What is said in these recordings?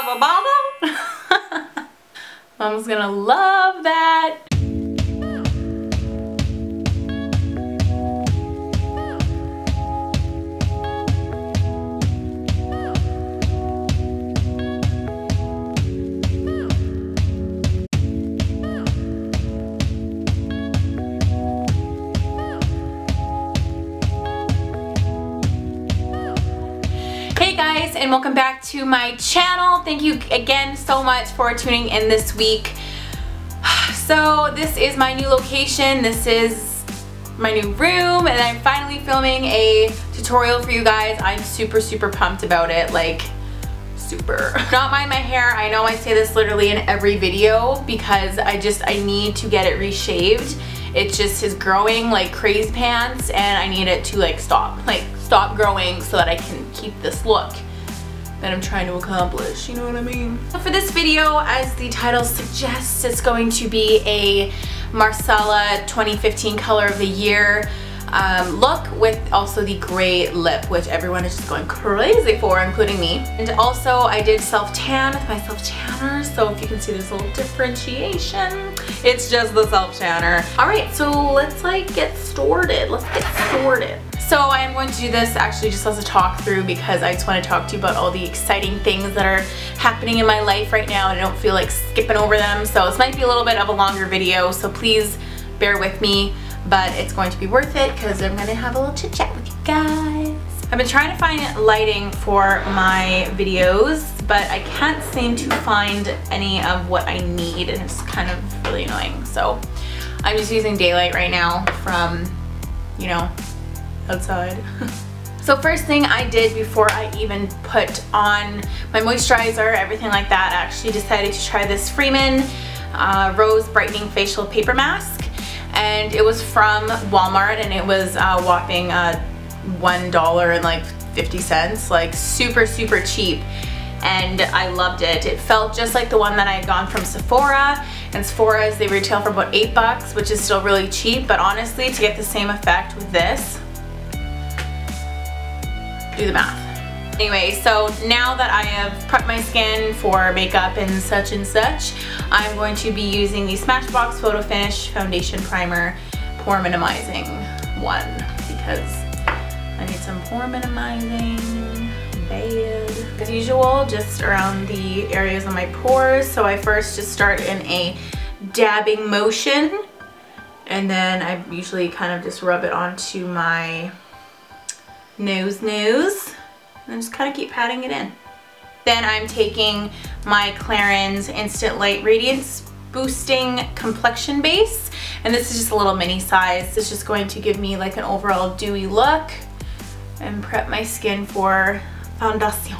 a bottle. Mom's gonna love that. Hey guys, and welcome back to my channel. Thank you again so much for tuning in this week. So this is my new location. This is my new room, and I'm finally filming a tutorial for you guys. I'm super pumped about it, like super. Not mind my hair. I know I say this literally in every video because I need to get it reshaved. It just is growing like crazy pants, and I need it to like stop growing so that I can keep this look that I'm trying to accomplish, you know what I mean? So for this video, as the title suggests, it's going to be a Marsala 2015 color of the year look with also the gray lip, which everyone is just going crazy for, including me. And also I did self-tan with my self-tanner, so if you can see there's a little differentiation. It's just the self-tanner. Alright, so let's like get started. Let's get started. So I am going to do this actually just as a talk through because I just want to talk to you about all the exciting things that are happening in my life right now, and I don't feel like skipping over them. So this might be a little bit of a longer video, so please bear with me, but it's going to be worth it because I'm going to have a little chit chat with you guys. I've been trying to find lighting for my videos, but I can't seem to find any of what I need, and it's kind of really annoying. So I'm just using daylight right now from, you know, outside. So first thing I did before I even put on my moisturizer, everything like that, I actually decided to try this Freeman Rose Brightening Facial Paper Mask. And it was from Walmart, and it was whopping $1.50, like super cheap. And I loved it. It felt just like the one that I had gone from Sephora, and Sephora's, they retail for about $8, which is still really cheap, but honestly, to get the same effect with this, do the math. Anyway, so now that I have prepped my skin for makeup and such, I'm going to be using the Smashbox PhotoFinish Foundation Primer Pore Minimizing one because I need some pore minimizing bad. As usual, just around the areas of my pores. So I first just start in a dabbing motion, and then I usually kind of just rub it onto my nose, and just kind of keep patting it in. Then I'm taking my Clarins Instant Light Radiance Boosting Complexion Base, and this is just a little mini size. It's just going to give me like an overall dewy look and prep my skin for foundation.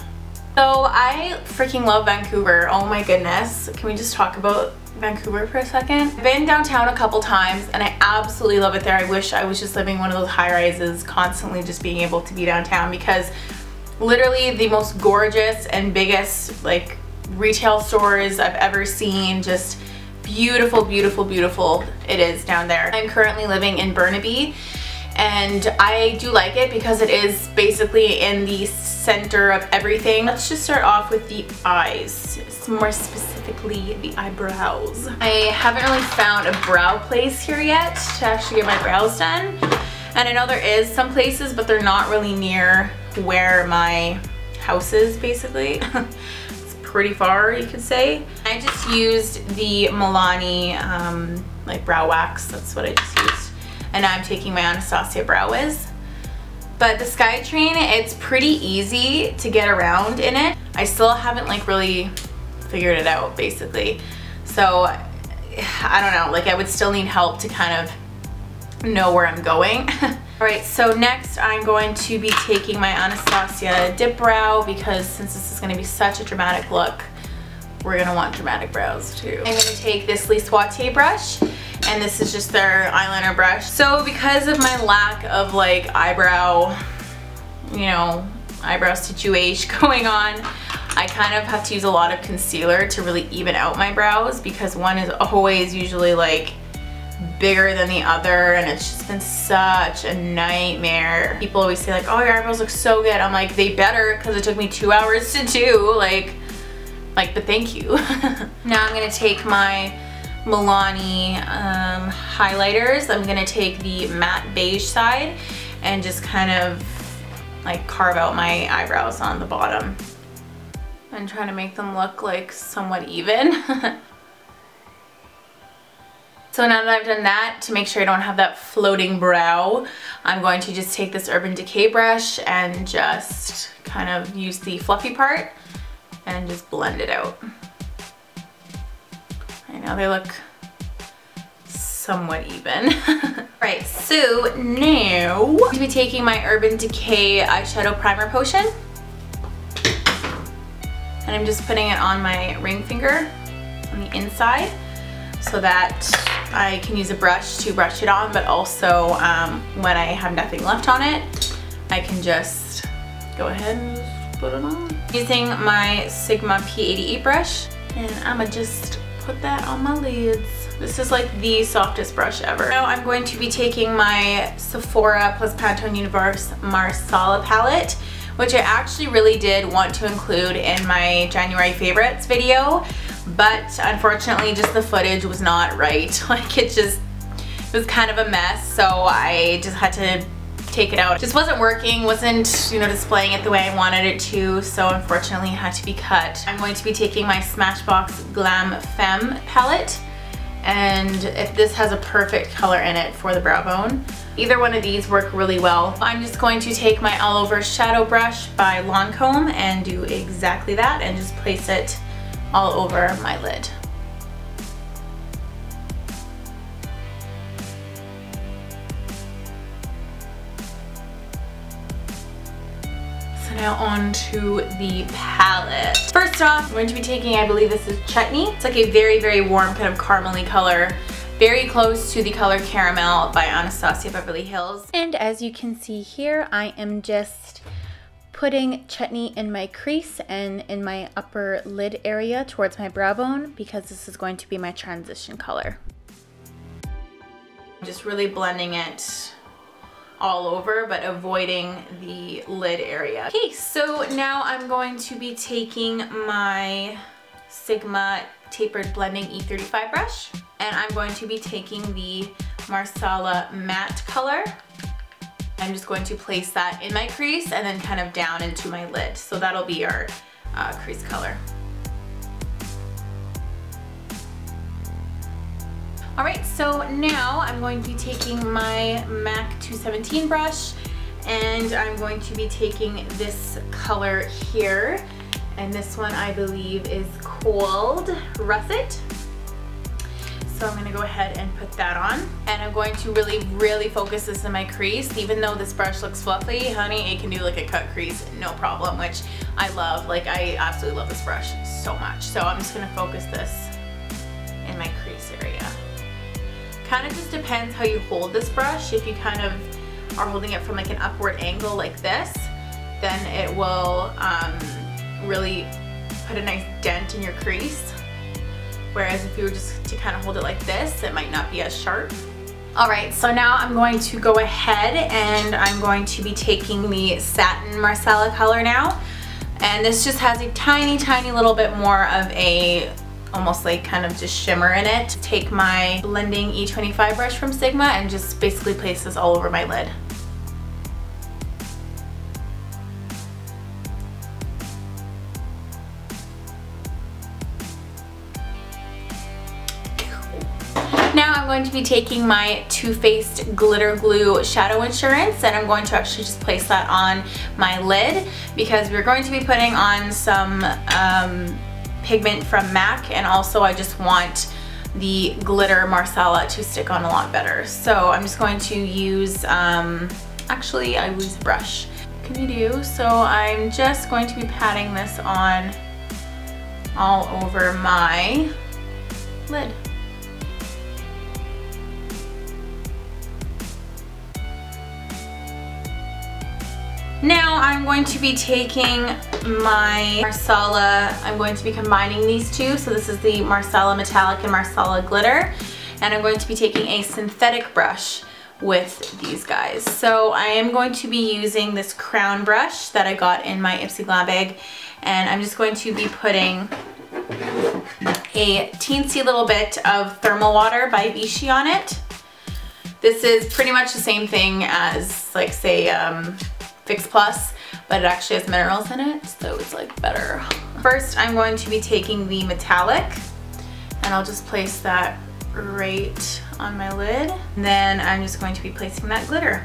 So I freaking love Vancouver. Oh my goodness. Can we just talk about Vancouver for a second? I've been downtown a couple times and I absolutely love it there. I wish I was just living in one of those high rises, constantly just being able to be downtown, because literally the most gorgeous and biggest like retail stores I've ever seen. Just beautiful it is down there. I'm currently living in Burnaby, and I do like it because it is basically in the center of everything. Let's just start off with the eyes, more specifically the eyebrows. I haven't really found a brow place here yet to actually get my brows done, and I know there is some places, but they're not really near where my house is, basically. It's pretty far, you could say. I just used the Milani like brow wax. That's what I just used. And now I'm taking my Anastasia Brow Wiz. But the SkyTrain, it's pretty easy to get around in it. I still haven't like really figured it out, basically. So I don't know, like I would still need help to kind of know where I'm going. Alright, so next I'm going to be taking my Anastasia Dip Brow, because since this is going to be such a dramatic look, we're going to want dramatic brows too. I'm going to take this Lissoitier brush, and this is just their eyeliner brush. So because of my lack of like eyebrow, you know, eyebrow situation going on, I kind of have to use a lot of concealer to really even out my brows, because one is always usually like bigger than the other, and it's just been such a nightmare. People always say like, oh, your eyebrows look so good. I'm like, they better, because it took me 2 hours to do. Like, Like, but thank you. Now I'm gonna take my Milani highlighters. I'm gonna take the matte beige side and just kind of like carve out my eyebrows on the bottom. I'm trying to make them look like somewhat even. So now that I've done that, to make sure I don't have that floating brow, I'm going to just take this Urban Decay brush and just kind of use the fluffy part and just blend it out. I know they look somewhat even. Right, so now I'm going to be taking my Urban Decay eyeshadow primer potion. And I'm just putting it on my ring finger on the inside so that I can use a brush to brush it on, but also when I have nothing left on it, I can just go ahead and just put it on. Using my Sigma P88 brush, and I'm gonna just put that on my lids. This is like the softest brush ever. Now I'm going to be taking my Sephora plus Pantone Universe Marsala palette, which I actually really did want to include in my January favorites video, but unfortunately just the footage was not right. Like it was kind of a mess, so I just had to take it out. It just wasn't working, wasn't, you know, displaying it the way I wanted it to, so unfortunately it had to be cut. I'm going to be taking my Smashbox Glam Femme palette, and this has a perfect color in it for the brow bone. Either one of these work really well. I'm just going to take my all over shadow brush by Lancome and do exactly that and just place it all over my lid. So now on to the palette. First off, I'm going to be taking, I believe this is Chutney. It's like a very, very warm kind of caramely color. Very close to the color Caramel by Anastasia Beverly Hills. And as you can see here, I am just putting Chutney in my crease and in my upper lid area towards my brow bone because this is going to be my transition color. Just really blending it all over but avoiding the lid area. Okay, so now I'm going to be taking my Sigma Tapered Blending E35 brush, and I'm going to be taking the Marsala matte color. I'm just going to place that in my crease and then kind of down into my lid. So that'll be our crease color. Alright, so now I'm going to be taking my MAC 217 brush, and I'm going to be taking this color here. And this one I believe is called Russet. So I'm gonna go ahead and put that on. And I'm going to really, really focus this in my crease. Even though this brush looks fluffy, honey, it can do like a cut crease, no problem, which I love. Like, I absolutely love this brush so much. So I'm just gonna focus this in my crease area. Kind of just depends how you hold this brush. If you kind of are holding it from like an upward angle like this, then it will really put a nice dent in your crease. Whereas if you were just to kind of hold it like this, it might not be as sharp. Alright, so now I'm going to go ahead and I'm going to be taking the Satin Marsala color now. And this just has a tiny, tiny little bit more of a, almost like kind of just shimmer in it. Take my blending E25 brush from Sigma and just basically place this all over my lid. Now I'm going to be taking my Too Faced Glitter Glue Shadow Insurance, and I'm going to actually just place that on my lid because we're going to be putting on some pigment from MAC, and also I just want the glitter Marsala to stick on a lot better. So I'm just going to use, actually I use a brush. What can you do? So I'm just going to be patting this on all over my lid. Now I'm going to be taking my Marsala, I'm going to be combining these two. So this is the Marsala Metallic and Marsala Glitter. And I'm going to be taking a synthetic brush with these guys. So I am going to be using this crown brush that I got in my Ipsy Glam bag. And I'm just going to be putting a teensy little bit of thermal water by Vichy on it. This is pretty much the same thing as, like, say, Fix Plus, but it actually has minerals in it, so it's like better. First, I'm going to be taking the metallic, and I'll just place that right on my lid. And then I'm just going to be placing that glitter.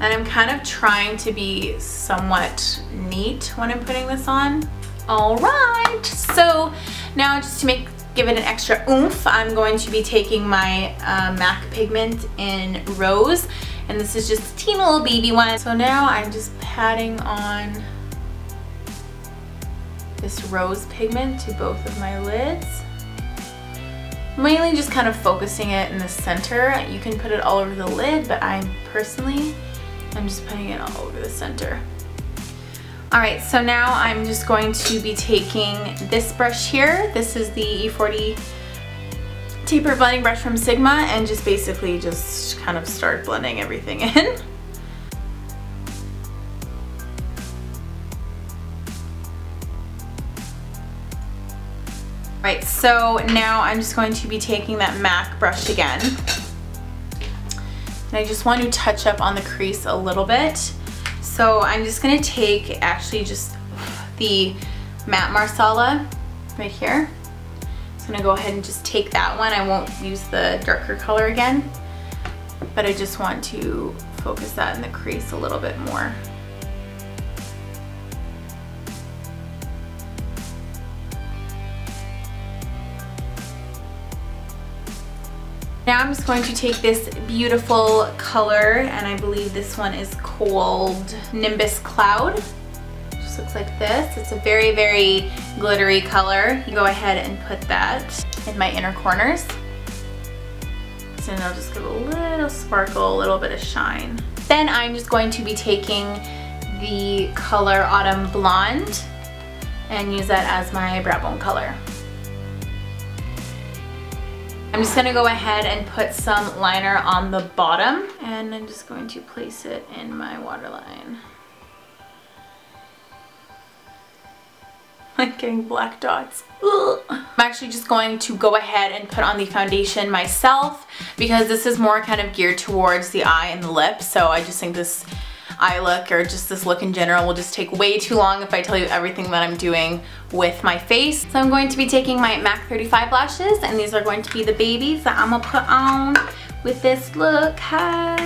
And I'm kind of trying to be somewhat neat when I'm putting this on. All right, so now just to give it an extra oomph, I'm going to be taking my MAC pigment in Rose, and this is just a teeny little baby one. So now I'm just patting on this Rose pigment to both of my lids. Mainly just kind of focusing it in the center. You can put it all over the lid, but I'm just putting it all over the center. Alright, so now I'm just going to be taking this brush here. This is the E40 taper blending brush from Sigma, and just basically just kind of start blending everything in. Right, so now I'm just going to be taking that MAC brush again. And I just want to touch up on the crease a little bit. So I'm just going to take actually just the matte Marsala right here. I'm just going to go ahead and just take that one. I won't use the darker color again, but I just want to focus that in the crease a little bit more. Now I'm just going to take this beautiful color, and I believe this one is called Nimbus Cloud. It just looks like this. It's a very, very glittery color. You go ahead and put that in my inner corners. So then I'll just give a little sparkle, a little bit of shine. Then I'm just going to be taking the color Autumn Blonde and use that as my brow bone color. I'm just gonna go ahead and put some liner on the bottom, and I'm just going to place it in my waterline. I'm getting black dots. Ugh. I'm actually just going to go ahead and put on the foundation myself, because this is more kind of geared towards the eye and the lip, so I just think this eye look, or just this look in general, will just take way too long if I tell you everything that I'm doing with my face. So I'm going to be taking my MAC 35 lashes, and these are going to be the babies that I'm gonna put on with this look. Hi!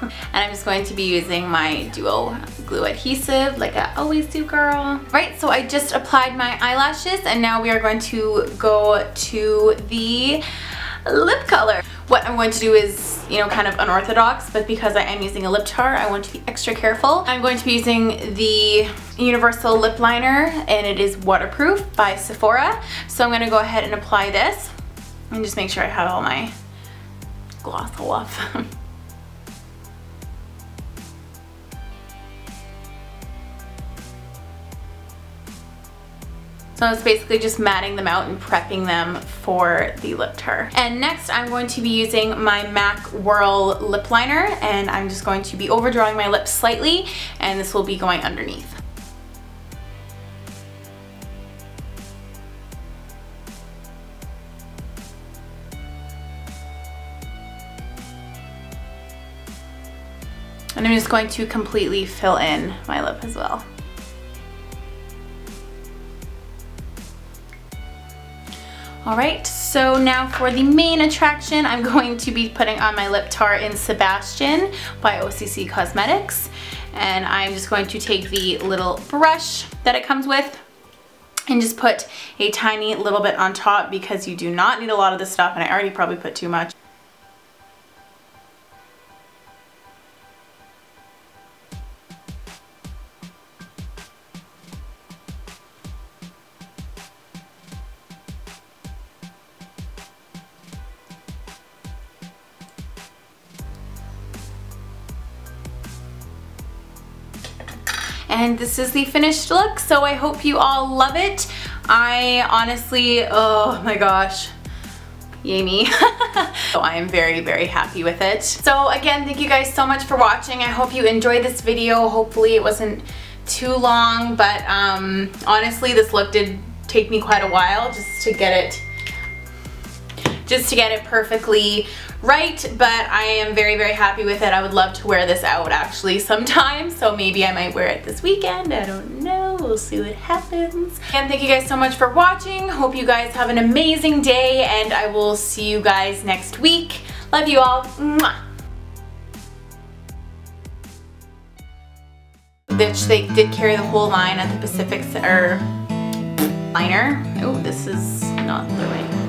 And I'm just going to be using my duo glue adhesive like I always do, girl. Right, so I just applied my eyelashes, and now we are going to go to the lip color. What I'm going to do is, you know, kind of unorthodox, but because I am using a lip tar, I want to be extra careful. I'm going to be using the Universal Lip Liner, and it is waterproof by Sephora. So I'm going to go ahead and apply this and just make sure I have all my gloss all off. So it's basically just matting them out and prepping them for the lip tar. And next I'm going to be using my MAC Whirl Lip Liner, and I'm just going to be overdrawing my lips slightly, and this will be going underneath. And I'm just going to completely fill in my lip as well. Alright, so now for the main attraction, I'm going to be putting on my lip tar in Sebastien by OCC Cosmetics. And I'm just going to take the little brush that it comes with and just put a tiny little bit on top, because you do not need a lot of this stuff, and I already probably put too much. And this is the finished look, so I hope you all love it. I honestly, oh my gosh, yay me. So I am very, very happy with it. So again, thank you guys so much for watching. I hope you enjoyed this video. Hopefully it wasn't too long, but honestly this look did take me quite a while just to get it perfectly right, but I am very, very happy with it. I would love to wear this out actually sometime, so maybe I might wear it this weekend. I don't know. We'll see what happens. And thank you guys so much for watching. Hope you guys have an amazing day, and I will see you guys next week. Love you all. Mwah. Which they did carry the whole line at the Pacific liner. Oh, this is not the right